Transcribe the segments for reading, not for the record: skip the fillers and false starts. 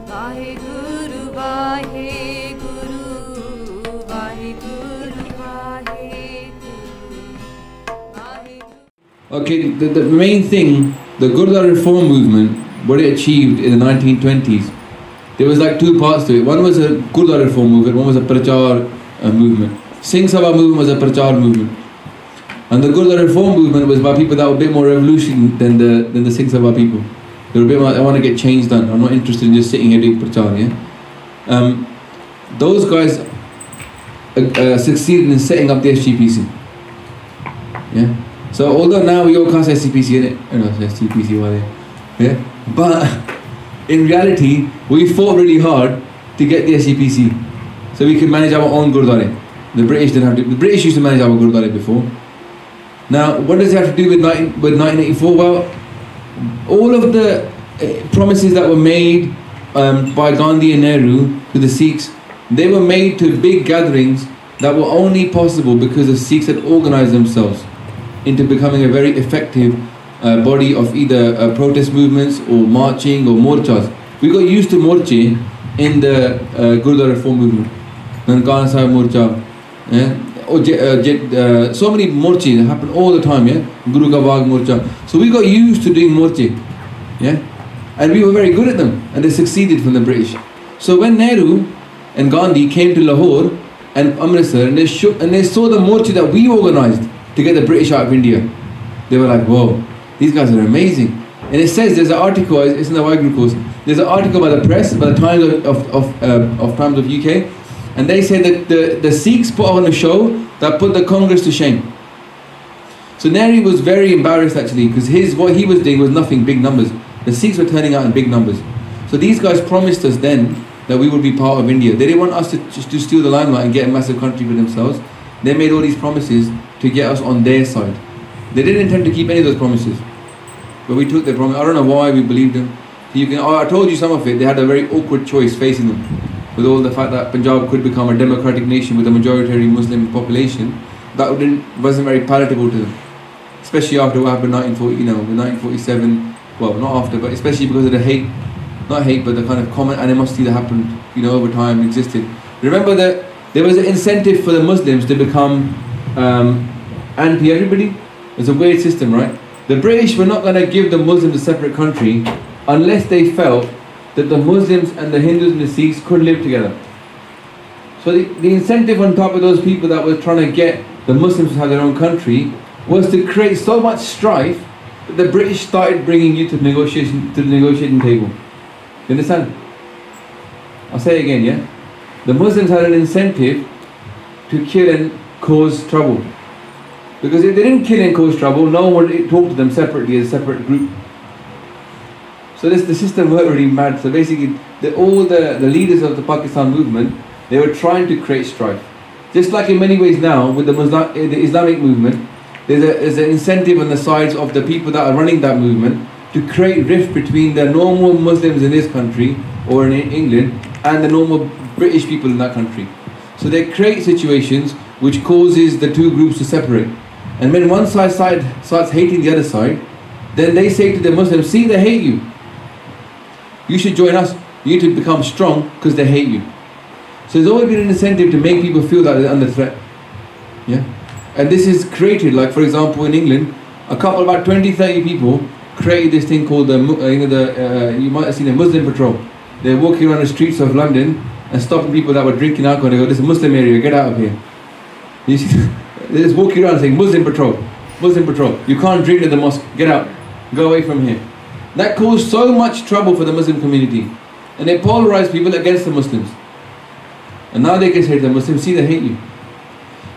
Vaheguru, Vaheguru, Vaheguru, Vaheguru. Okay, the main thing, the Gurdwara Reform Movement, what it achieved in the 1920s, there was like two parts to it. One was a Gurdwara Reform Movement, one was a Prachar movement. Singh Sabha movement was a Prachar movement. And the Gurdwara Reform Movement was by people that were a bit more revolutionary than the Singh Sabha people. They were a bit more, I want to get change done. I'm not interested in just sitting here doing Prachar, yeah? Those guys succeeded in setting up the SGPC. Yeah? So although now we all can't say SGPC in it, I don't know, SGPC, yeah? But in reality, we fought really hard to get the SGPC so we could manage our own Gurdwara. The British didn't have to. The British used to manage our Gurdwara before. Now, what does it have to do with 1984? Well, all of the promises that were made by Gandhi and Nehru to the Sikhs, they were made to big gatherings that were only possible because the Sikhs had organized themselves into becoming a very effective body of either protest movements or marching or morchas. We got used to morche in the Gurdwara Reform Movement. Nankana Sahib Morcha, so many morche that happen all the time, yeah? Guru Ka Bagh Morcha. So we got used to doing morche, yeah? And we were very good at them, and they succeeded from the British. So when Nehru and Gandhi came to Lahore and Amritsar, and they saw the morche that we organized to get the British out of India, they were like, whoa, these guys are amazing. And it says, there's an article, it's in the Wagner course, there's an article by the press, by the Times Times of UK, and they say that the Sikhs put on a show that put the Congress to shame. So Nehru was very embarrassed actually, because what he was doing was nothing, big numbers. The Sikhs were turning out in big numbers. So these guys promised us then that we would be part of India. They didn't want us to steal the limelight and get a massive country for themselves. They made all these promises to get us on their side. They didn't intend to keep any of those promises, but we took their promise. I don't know why we believed them. I told you some of it. They had a very awkward choice facing them, with all the fact that Punjab could become a democratic nation with a majority Muslim population. That wasn't very palatable to them, especially after what happened in 1947. Well, not after, but especially because of the hate, not hate, but the kind of common animosity that happened, over time existed. Remember that there was an incentive for the Muslims to become anti-everybody. It's a weird system, right? The British were not going to give the Muslims a separate country unless they felt that the Muslims and the Hindus and the Sikhs could live together. So the incentive on top of those people that were trying to get the Muslims to have their own country was to create so much strife that the British started bringing you to the negotiating table. You understand? I'll say it again, yeah? The Muslims had an incentive to kill and cause trouble. Because if they didn't kill and cause trouble, no one would talk to them separately as a separate group. So the system worked really mad. So basically, all the leaders of the Pakistan movement, they were trying to create strife. Just like in many ways now, with the Islamic movement, there's an incentive on the sides of the people that are running that movement to create rift between the normal Muslims in this country, or in England, and the normal British people in that country. So they create situations which causes the two groups to separate. And when one side starts hating the other side, then they say to the Muslims, see, they hate you. You should join us. You need to become strong because they hate you. So there's always been an incentive to make people feel that they're under threat. Yeah? And this is created, like for example in England, about 20-30 people created this thing called you might have seen a Muslim patrol. They're walking around the streets of London and stopping people that were drinking alcohol. They go, this is a Muslim area, get out of here. You see? They're just walking around saying, Muslim patrol, Muslim patrol. You can't drink at the mosque, get out, go away from here. That caused so much trouble for the Muslim community. And they polarized people against the Muslims. And now they can say to the Muslims, see, they hate you.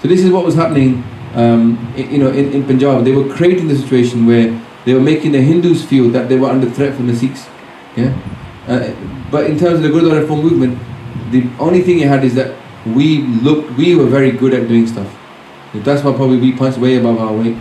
So this is what was happening in Punjab. They were creating the situation where they were making the Hindus feel that they were under threat from the Sikhs. Yeah? But in terms of the Gurdwara Reform Movement, the only thing it had is that we were very good at doing stuff. That's why probably we punched way above our weight.